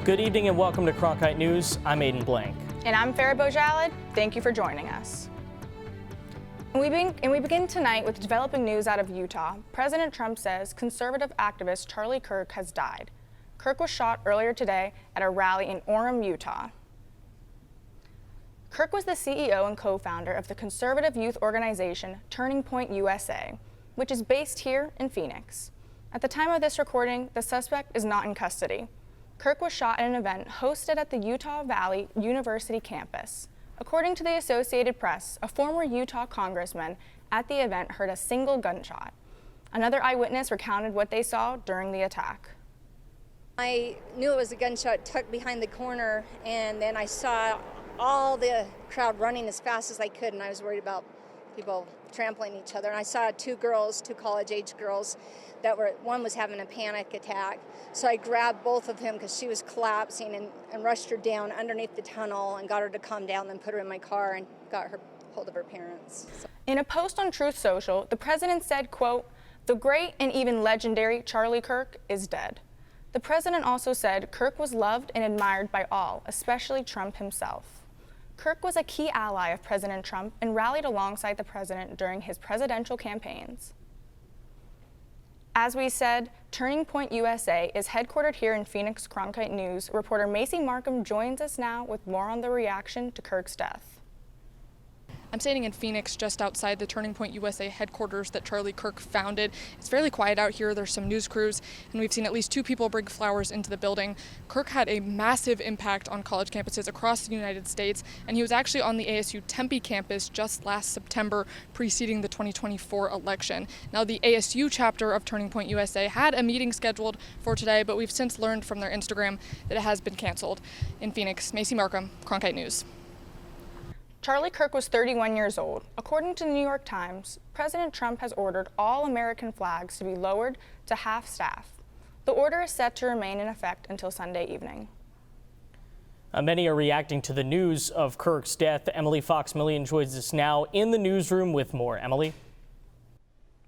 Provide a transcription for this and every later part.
Good evening and welcome to Cronkite News. I'm Aiden Blank. And I'm Farah Bojalid. Thank you for joining us. We begin tonight with developing news out of Utah. President Trump says conservative activist Charlie Kirk has died. Kirk was shot earlier today at a rally in Orem, Utah. Kirk was the CEO and co-founder of the conservative youth organization Turning Point USA, which is based here in Phoenix. At the time of this recording, the suspect is not in custody. Kirk was shot at an event hosted at the Utah Valley University campus. According to the Associated Press, a former Utah congressman at the event heard a single gunshot. Another eyewitness recounted what they saw during the attack. I knew it was a gunshot tucked behind the corner, and then I saw all the crowd running as fast as I could, and I was worried about people trampling each other. And I saw two college-age girls, one was having a panic attack. So I grabbed both of them because she was collapsing and rushed her down underneath the tunnel and got her to calm down, then put her in my car and got her hold of her parents. In a post on Truth Social, the president said, quote, "The great and even legendary Charlie Kirk is dead." The president also said Kirk was loved and admired by all, especially Trump himself. Kirk was a key ally of President Trump and rallied alongside the president during his presidential campaigns. As we said, Turning Point USA is headquartered here in Phoenix. Cronkite News reporter Macy Markham joins us now with more on the reaction to Kirk's death. I'm standing in Phoenix just outside the Turning Point USA headquarters that Charlie Kirk founded. It's fairly quiet out here. There's some news crews, and we've seen at least two people bring flowers into the building. Kirk had a massive impact on college campuses across the United States, and he was actually on the ASU Tempe campus just last September, preceding the 2024 election. Now, the ASU chapter of Turning Point USA had a meeting scheduled for today, but we've since learned from their Instagram that it has been canceled. In Phoenix, Macy Markham, Cronkite News. Charlie Kirk was 31 years old. According to the New York Times, President Trump has ordered all American flags to be lowered to half-staff. The order is set to remain in effect until Sunday evening. Many are reacting to the news of Kirk's death. Emily Fox Millian joins us now in the newsroom with more. Emily?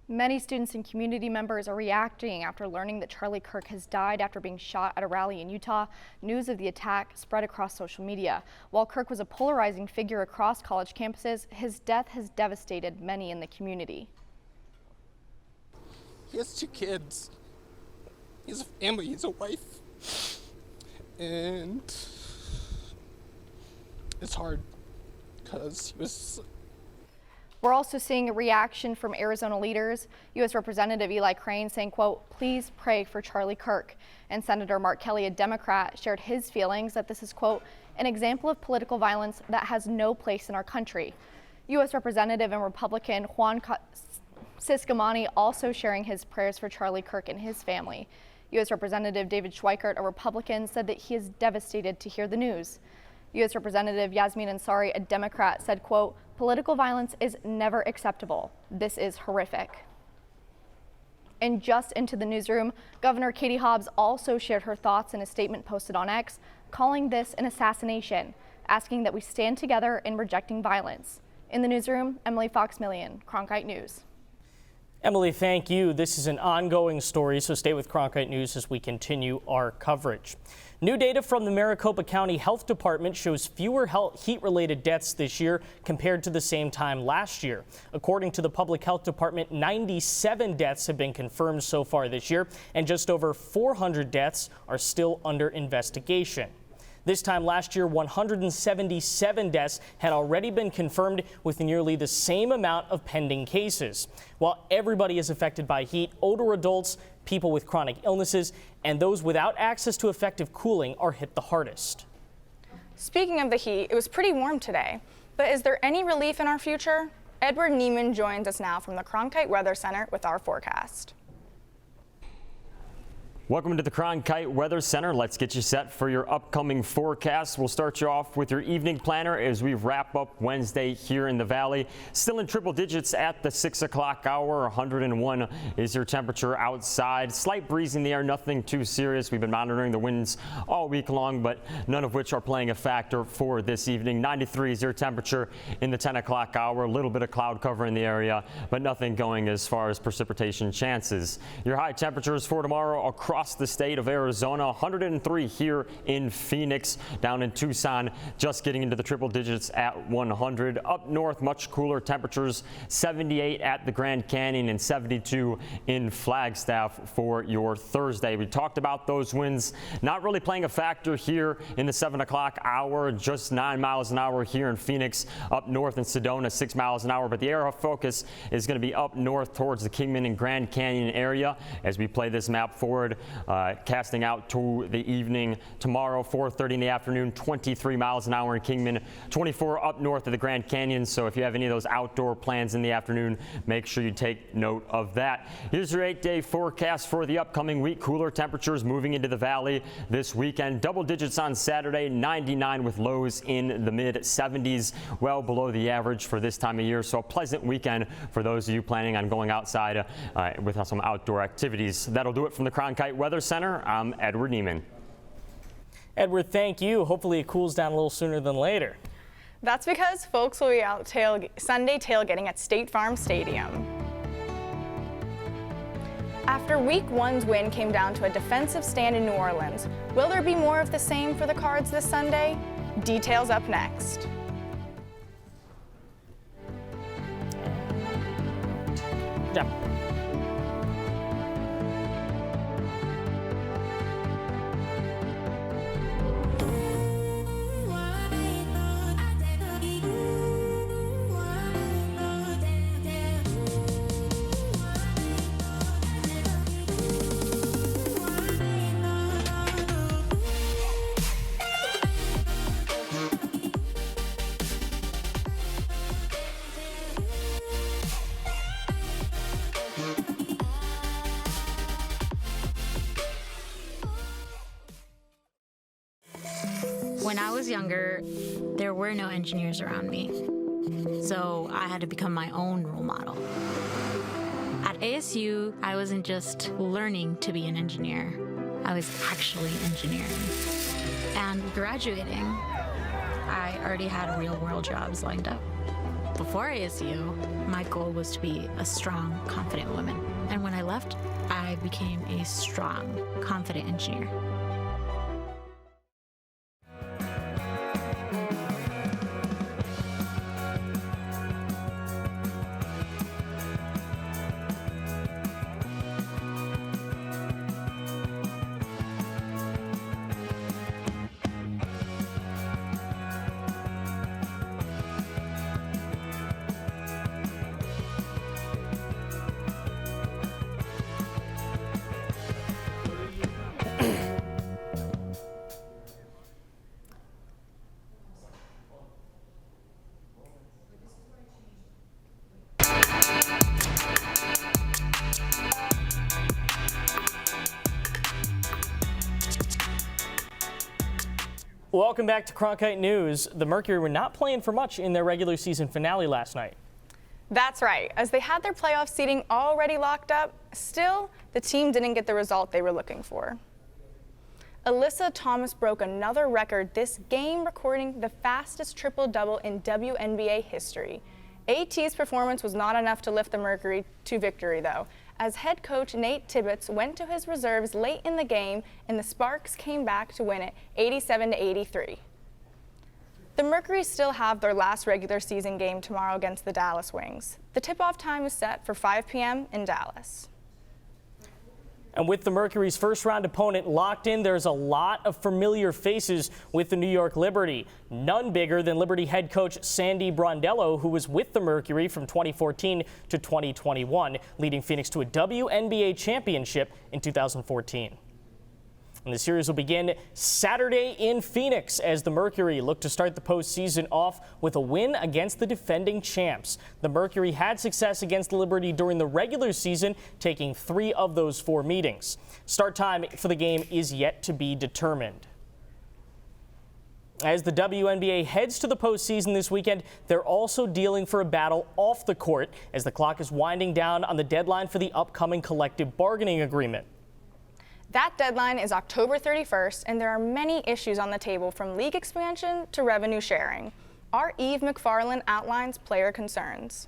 Many students and community members are reacting after learning that Charlie Kirk has died after being shot at a rally in Utah. News of the attack spread across social media. While Kirk was a polarizing figure across college campuses, his death has devastated many in the community. He has two kids. He has a family, he has a wife. And it's hard because he was... We're also seeing a reaction from Arizona leaders. U.S. Representative Eli Crane saying, quote, "Please pray for Charlie Kirk." And Senator Mark Kelly, a Democrat, shared his feelings that this is, quote, "an example of political violence that has no place in our country." U.S. Representative and Republican Juan Ciscomani also sharing his prayers for Charlie Kirk and his family. U.S. Representative David Schweikert, a Republican, said that he is devastated to hear the news. U.S. Representative Yasmin Ansari, a Democrat, said, quote, "Political violence is never acceptable. This is horrific." And just into the newsroom, Governor Katie Hobbs also shared her thoughts in a statement posted on X, calling this an assassination, asking that we stand together in rejecting violence. In the newsroom, Emily Fox Millian, Cronkite News. Emily, thank you. This is an ongoing story, so stay with Cronkite News as we continue our coverage. New data from the Maricopa County Health Department shows fewer heat-related deaths this year compared to the same time last year. According to the Public Health Department, 97 deaths have been confirmed so far this year, and just over 400 deaths are still under investigation. This time last year, 177 deaths had already been confirmed, with nearly the same amount of pending cases. While everybody is affected by heat, older adults, people with chronic illnesses, and those without access to effective cooling are hit the hardest. Speaking of the heat, it was pretty warm today. But is there any relief in our future? Edward Neiman joins us now from the Cronkite Weather Center with our forecast. Welcome to the Cronkite Weather Center. Let's get you set for your upcoming forecast. We'll start you off with your evening planner as we wrap up Wednesday here in the valley. Still in triple digits at the 6 o'clock hour. 101 is your temperature outside. Slight breeze in the air, nothing too serious. We've been monitoring the winds all week long, but none of which are playing a factor for this evening. 93 is your temperature in the 10 o'clock hour. A little bit of cloud cover in the area, but nothing going as far as precipitation chances. Your high temperatures for tomorrow across across the state of Arizona. 103 here in Phoenix. Down in Tucson, just getting into the triple digits at 100. Up north, much cooler temperatures. 78 at the Grand Canyon and 72 in Flagstaff for your Thursday. We talked about those winds not really playing a factor here in the 7 o'clock hour. Just 9 miles an hour here in Phoenix. Up north in Sedona, 6 miles an hour. But the area of focus is going to be up north towards the Kingman and Grand Canyon area as we play this map forward, casting out to the evening tomorrow. 4:30 in the afternoon, 23 miles an hour in Kingman, 24 up north of the Grand Canyon. So if you have any of those outdoor plans in the afternoon, make sure you take note of that. Here's your 8-day forecast for the upcoming week. Cooler temperatures moving into the valley this weekend. Double digits on Saturday, 99 with lows in the mid 70s, well below the average for this time of year. So a pleasant weekend for those of you planning on going outside with some outdoor activities. That'll do it from the Cronkite Weather Center. I'm Edward Neiman. Edward, thank you. Hopefully it cools down a little sooner than later. That's because folks will be out Sunday tailgating at State Farm Stadium. After Week 1's win came down to a defensive stand in New Orleans, will there be more of the same for the Cards this Sunday? Details up next. Yeah. When I was younger, there were no engineers around me, so I had to become my own role model. At ASU, I wasn't just learning to be an engineer, I was actually engineering. And graduating, I already had real-world jobs lined up. Before ASU, my goal was to be a strong, confident woman. And when I left, I became a strong, confident engineer. Welcome back to Cronkite News. The Mercury were not playing for much in their regular season finale last night. That's right. As they had their playoff seeding already locked up, still, the team didn't get the result they were looking for. Alyssa Thomas broke another record this game, recording the fastest triple-double in WNBA history. AT's performance was not enough to lift the Mercury to victory, though, as head coach Nate Tibbetts went to his reserves late in the game and the Sparks came back to win it 87-83. The Mercury still have their last regular season game tomorrow against the Dallas Wings. The tip-off time is set for 5 p.m. in Dallas. And with the Mercury's first-round opponent locked in, there's a lot of familiar faces with the New York Liberty. None bigger than Liberty head coach Sandy Brondello, who was with the Mercury from 2014 to 2021, leading Phoenix to a WNBA championship in 2014. And the series will begin Saturday in Phoenix as the Mercury look to start the postseason off with a win against the defending champs. The Mercury had success against the Liberty during the regular season, taking 3 of those 4 meetings. Start time for the game is yet to be determined. As the WNBA heads to the postseason this weekend, they're also dealing for a battle off the court as the clock is winding down on the deadline for the upcoming collective bargaining agreement. That deadline is October 31st, and there are many issues on the table from league expansion to revenue sharing. Our Eve McFarland outlines player concerns.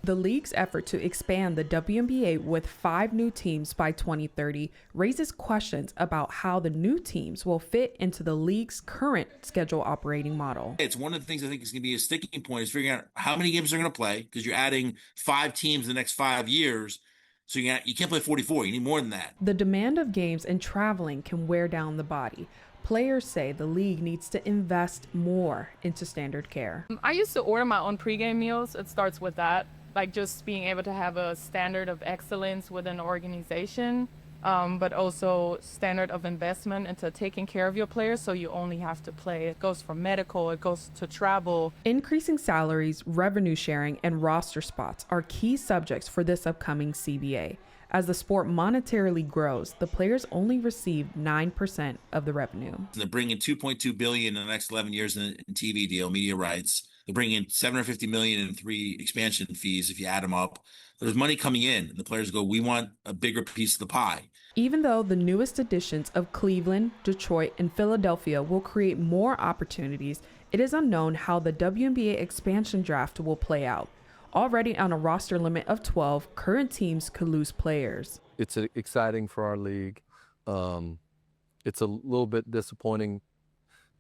The league's effort to expand the WNBA with 5 new teams by 2030 raises questions about how the new teams will fit into the league's current schedule operating model. It's one of the things I think is going to be a sticking point is figuring out how many games they're going to play, because you're adding 5 teams in the next 5 years. So you can't play 44. You need more than that. The demand of games and traveling can wear down the body. Players say the league needs to invest more into standard care. I used to order my own pregame meals. It starts with that, like just being able to have a standard of excellence within the organization, but also standard of investment into taking care of your players so you only have to play. It goes from medical, it goes to travel. Increasing salaries, revenue sharing, and roster spots are key subjects for this upcoming CBA. As the sport monetarily grows, the players only receive 9% of the revenue. They're bringing $2.2 billion in the next 11 years in TV deal, media rights. They're bringing in $750 million in 3 expansion fees if you add them up. There's money coming in. And the players go, we want a bigger piece of the pie. Even though the newest additions of Cleveland, Detroit, and Philadelphia will create more opportunities, it is unknown how the WNBA expansion draft will play out. Already on a roster limit of 12, current teams could lose players. It's exciting for our league. It's a little bit disappointing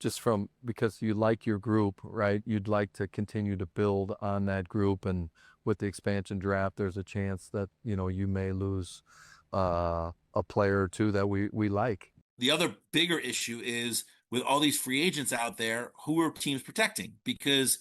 just because you like your group, right? You'd like to continue to build on that group, and with the expansion draft, there's a chance that, you may lose a player or two that we like. The other bigger issue is with all these free agents out there, who are teams protecting? Because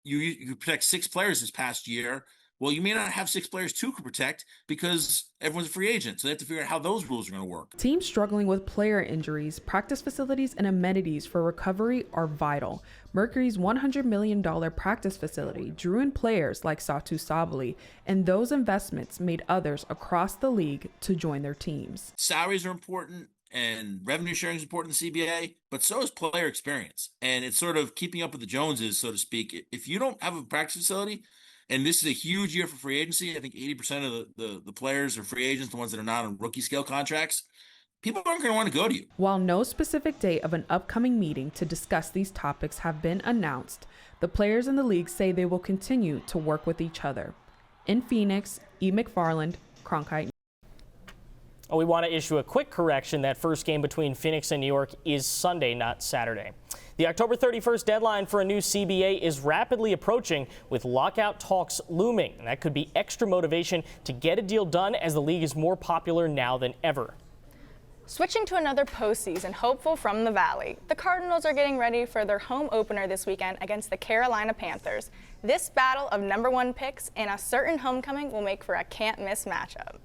you protect 6 players this past year. Well, you may not have 6 players to protect because everyone's a free agent. So they have to figure out how those rules are going to work. Teams struggling with player injuries, practice facilities, and amenities for recovery are vital. Mercury's $100 million practice facility drew in players like Satu Sabali, and those investments made others across the league to join their teams. Salaries are important, and revenue sharing is important in the CBA, but so is player experience. And it's sort of keeping up with the Joneses, so to speak. If you don't have a practice facility, and this is a huge year for free agency, I think 80% of the players are free agents, the ones that are not on rookie scale contracts, people aren't going to want to go to you. While no specific date of an upcoming meeting to discuss these topics have been announced, the players in the league say they will continue to work with each other. In Phoenix, E. McFarland, Cronkite. We want to issue a quick correction. That first game between Phoenix and New York is Sunday, not Saturday. The October 31st deadline for a new CBA is rapidly approaching, with lockout talks looming. And that could be extra motivation to get a deal done, as the league is more popular now than ever. Switching to another postseason hopeful from the Valley, the Cardinals are getting ready for their home opener this weekend against the Carolina Panthers. This battle of #1 picks and a certain homecoming will make for a can't-miss matchup.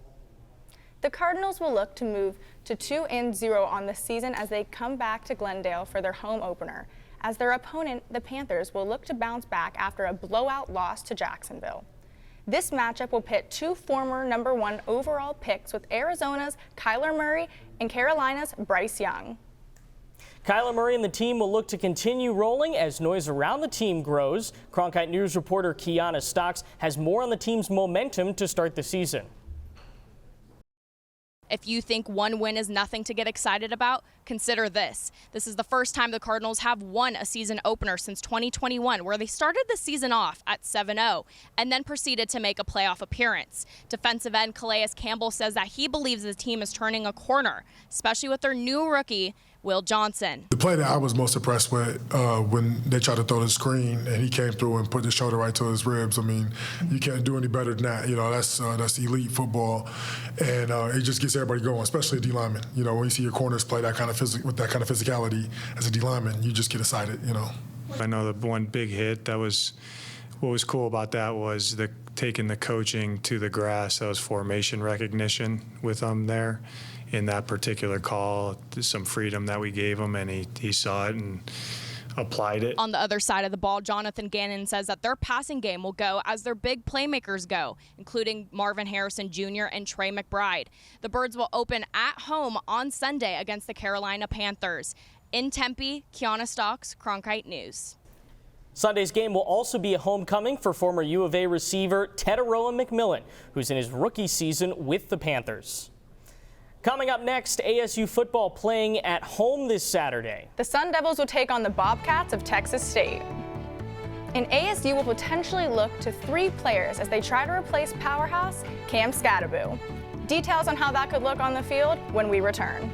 The Cardinals will look to move to 2-0 on the season as they come back to Glendale for their home opener. As their opponent, the Panthers, will look to bounce back after a blowout loss to Jacksonville. This matchup will pit 2 former #1 overall picks, with Arizona's Kyler Murray and Carolina's Bryce Young. Kyler Murray and the team will look to continue rolling as noise around the team grows. Cronkite News reporter Kiana Stocks has more on the team's momentum to start the season. If you think one win is nothing to get excited about, consider this. This is the first time the Cardinals have won a season opener since 2021, where they started the season off at 7-0 and then proceeded to make a playoff appearance. Defensive end Calais Campbell says that he believes the team is turning a corner, especially with their new rookie, Will Johnson. The play that I was most impressed with when they tried to throw the screen and he came through and put his shoulder right to his ribs. I mean, you can't do any better than that. That's elite football, and it just gets everybody going, especially a D lineman. When you see your corners play that kind of with that kind of physicality as a D lineman, you just get excited. I know the one big hit what was cool about that was taking the coaching to the grass. That was formation recognition with them there. In that particular call, some freedom that we gave him, and he saw it and applied it. On the other side of the ball, Jonathan Gannon says that their passing game will go as their big playmakers go, including Marvin Harrison Jr. and Trey McBride. The Birds will open at home on Sunday against the Carolina Panthers. In Tempe, Kiana Stocks, Cronkite News. Sunday's game will also be a homecoming for former U of A receiver Teteroa McMillan, who's in his rookie season with the Panthers. Coming up next, ASU football playing at home this Saturday. The Sun Devils will take on the Bobcats of Texas State. And ASU will potentially look to 3 players as they try to replace powerhouse Cam Scadaboo. Details on how that could look on the field when we return.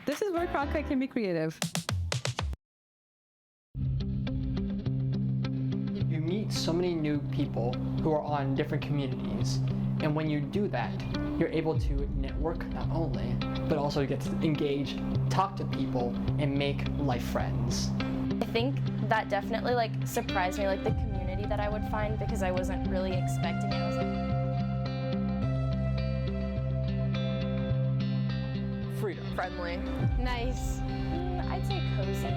This is where Cronkite can be creative. You meet so many new people who are on different communities, and when you do that, you're able to network not only, but also get to engage, talk to people, and make life friends. I think that definitely surprised me, the community that I would find, because I wasn't really expecting it. I was freedom. Friendly. Nice. I'd say cozy.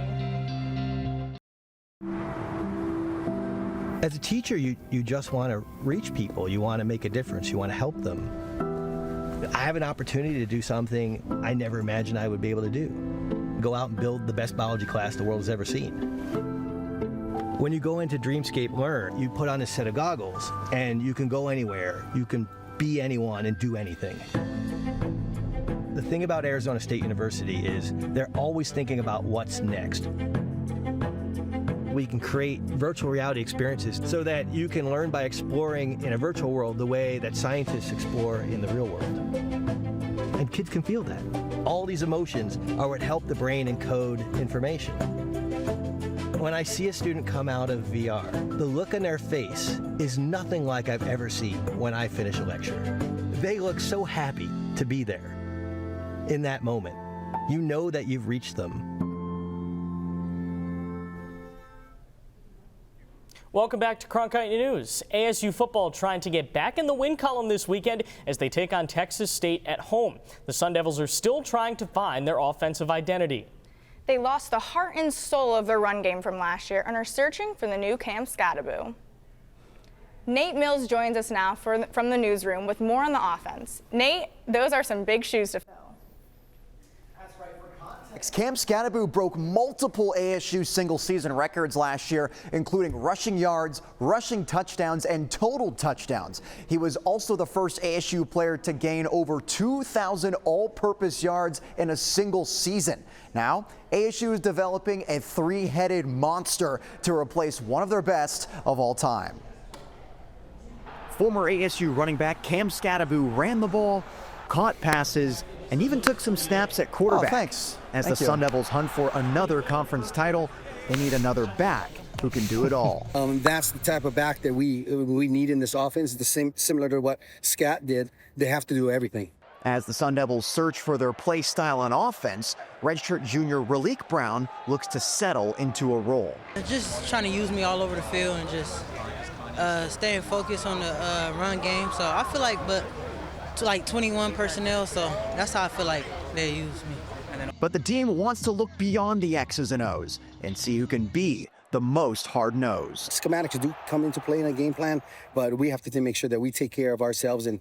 As a teacher, you just want to reach people. You want to make a difference. You want to help them. I have an opportunity to do something I never imagined I would be able to do. Go out and build the best biology class the world has ever seen. When you go into Dreamscape Learn, you put on a set of goggles and you can go anywhere. You can be anyone and do anything. The thing about Arizona State University is they're always thinking about what's next. We can create virtual reality experiences so that you can learn by exploring in a virtual world the way that scientists explore in the real world. And kids can feel that. All these emotions are what help the brain encode information. When I see a student come out of VR, the look on their face is nothing like I've ever seen when I finish a lecture. They look so happy to be there. In that moment, you know that you've reached them. Welcome back to Cronkite News. ASU football trying to get back in the win column this weekend as they take on Texas State at home. The Sun Devils are still trying to find their offensive identity. They lost the heart and soul of their run game from last year and are searching for the new Cam Scadaboo. Nate Mills joins us now from the newsroom with more on the offense. Nate, those are some big shoes to fill. Cam Scadaboo broke multiple ASU single-season records last year, including rushing yards, rushing touchdowns, and total touchdowns. He was also the first ASU player to gain over 2,000 all-purpose yards in a single season. Now, ASU is developing a 3-headed monster to replace one of their best of all time. Former ASU running back Cam Scadaboo ran the ball, caught passes, and even took some snaps at quarterback. Oh, thanks. As the Sun Devils hunt for another conference title, they need another back who can do it all. That's the type of back that we need in this offense. The same, similar to what Scat did. They have to do everything. As the Sun Devils search for their play style on offense, redshirt junior Raleek Brown looks to settle into a role. Just trying to use me all over the field and just staying focused on the run game. So I feel like 21 personnel, so that's how I feel like they use me. But the team wants to look beyond the X's and O's and see who can be the most hard-nosed. Schematics do come into play in a game plan, but we have to make sure that we take care of ourselves and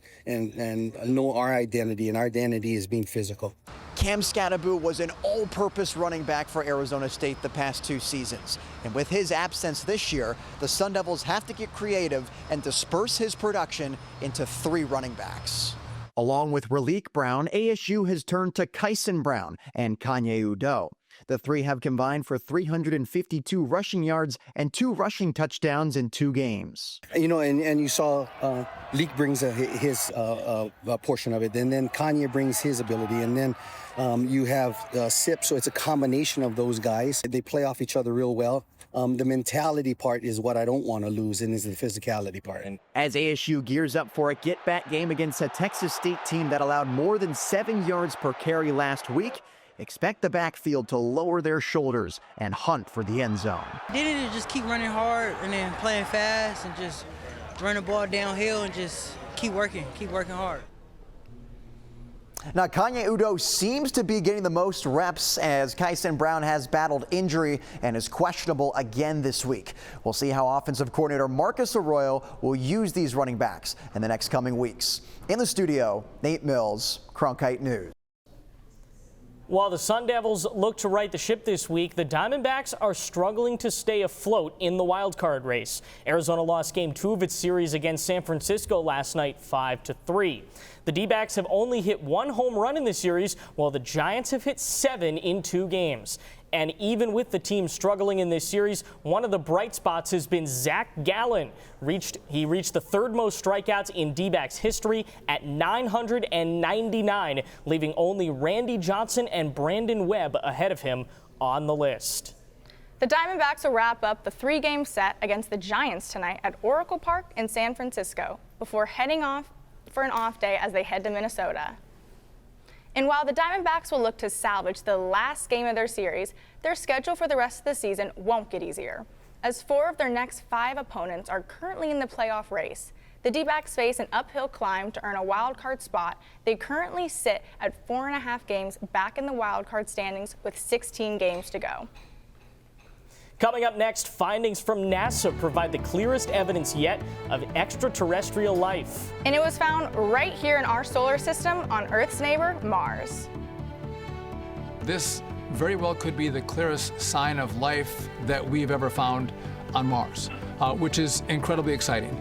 know our identity, and our identity is being physical. Cam Scadaboo was an all-purpose running back for Arizona State the past 2 seasons. And with his absence this year, the Sun Devils have to get creative and disperse his production into 3 running backs. Along with Raleek Brown, ASU has turned to Kyson Brown and Kanye Udoh. The three have combined for 352 rushing yards and 2 rushing touchdowns in 2 games. You know, and you saw Leak brings his portion of it, and then Kanye brings his ability, and then you have Sip, so it's a combination of those guys. They play off each other real well. The mentality part is what I don't want to lose, and is the physicality part. As ASU gears up for a get-back game against a Texas State team that allowed more than 7 yards per carry last week, expect the backfield to lower their shoulders and hunt for the end zone. They need to just keep running hard and then playing fast and just run the ball downhill and just keep working hard. Now, Kanye Udoh seems to be getting the most reps as Kyson Brown has battled injury and is questionable again this week. We'll see how offensive coordinator Marcus Arroyo will use these running backs in the next coming weeks. In the studio, Nate Mills, Cronkite News. While the Sun Devils look to right the ship this week, the Diamondbacks are struggling to stay afloat in the wild card race. Arizona lost Game 2 of its series against San Francisco last night 5-3. The D-backs have only hit 1 home run in the series, while the Giants have hit 7 in 2 games. And even with the team struggling in this series, one of the bright spots has been Zach Gallen. He reached the 3rd most strikeouts in D-backs history at 999, leaving only Randy Johnson and Brandon Webb ahead of him on the list. The Diamondbacks will wrap up the 3-game set against the Giants tonight at Oracle Park in San Francisco before heading off for an off day as they head to Minnesota. And while the Diamondbacks will look to salvage the last game of their series, their schedule for the rest of the season won't get easier, as 4 of their next 5 opponents are currently in the playoff race. The D-backs face an uphill climb to earn a wild card spot. They currently sit at 4.5 games back in the wild card standings with 16 games to go. Coming up next, findings from NASA provide the clearest evidence yet of extraterrestrial life. And it was found right here in our solar system on Earth's neighbor, Mars. This very well could be the clearest sign of life that we've ever found on Mars, which is incredibly exciting.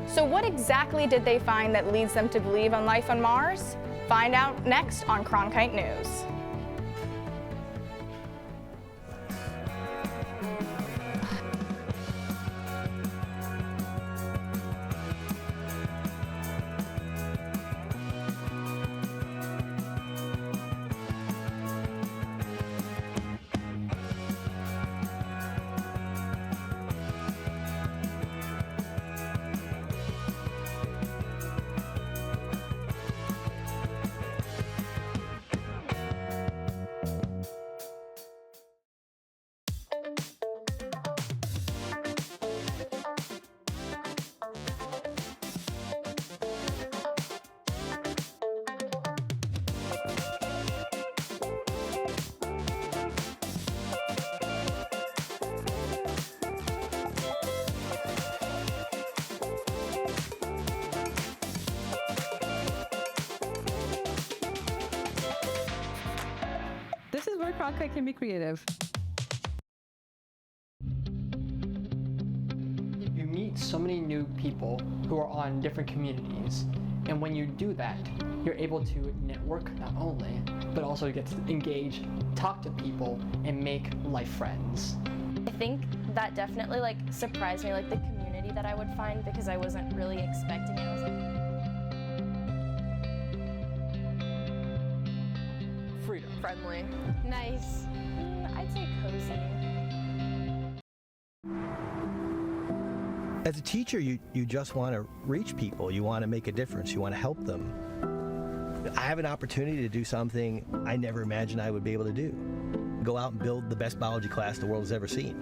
So what exactly did they find that leads them to believe in life on Mars? Find out next on Cronkite News. This is where Cronkite can be creative. You meet so many new people who are on different communities, and when you do that, you're able to network not only, but also you get to engage, talk to people, and make life friends. I think that definitely surprised me, the community that I would find, because I wasn't really expecting it. I was freedom. Friendly. Nice. I'd say cozy. As a teacher, you just want to reach people. You want to make a difference. You want to help them. I have an opportunity to do something I never imagined I would be able to do. Go out and build the best biology class the world has ever seen.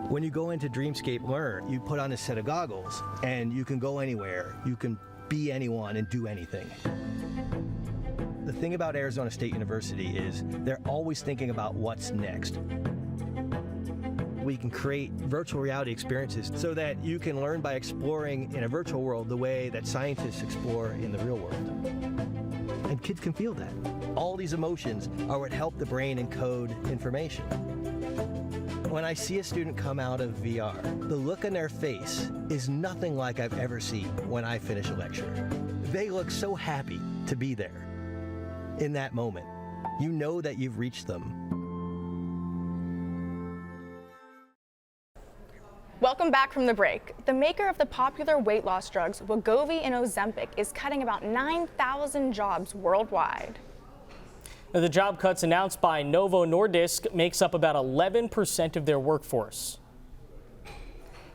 When you go into Dreamscape Learn, you put on a set of goggles and you can go anywhere. You can be anyone and do anything. The thing about Arizona State University is they're always thinking about what's next. We can create virtual reality experiences so that you can learn by exploring in a virtual world the way that scientists explore in the real world. And kids can feel that. All these emotions are what help the brain encode information. When I see a student come out of VR, the look on their face is nothing like I've ever seen when I finish a lecture. They look so happy to be there in that moment. you know that you've reached them. Welcome back from the break. The maker of the popular weight loss drugs Wegovy and Ozempic is cutting about 9,000 jobs worldwide. Now, the job cuts announced by Novo Nordisk makes up about 11% of their workforce.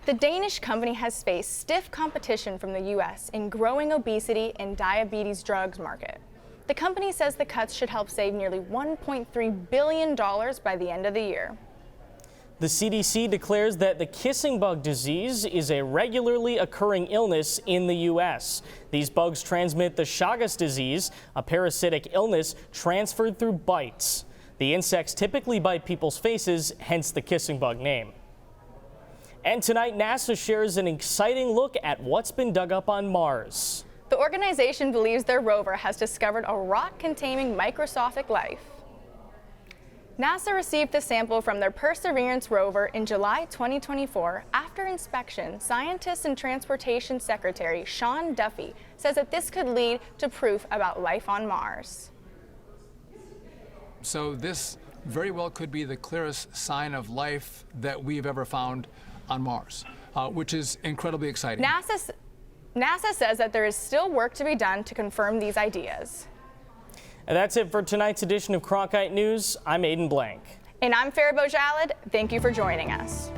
The Danish company has faced stiff competition from the U.S. in growing obesity and diabetes drugs market. The company says the cuts should help save nearly $1.3 billion by the end of the year. The CDC declares that the kissing bug disease is a regularly occurring illness in the U.S. These bugs transmit the Chagas disease, a parasitic illness transferred through bites. The insects typically bite people's faces, hence the kissing bug name. And tonight, NASA shares an exciting look at what's been dug up on Mars. The organization believes their rover has discovered a rock containing microscopic life. NASA received the sample from their Perseverance rover in July 2024. After inspection, scientist and Transportation Secretary Sean Duffy says that this could lead to proof about life on Mars. So this very well could be the clearest sign of life that we've ever found on Mars, which is incredibly exciting. NASA says that there is still work to be done to confirm these ideas. And that's it for tonight's edition of Cronkite News. I'm Aiden Blank. And I'm Farah Bojalad. Thank you for joining us.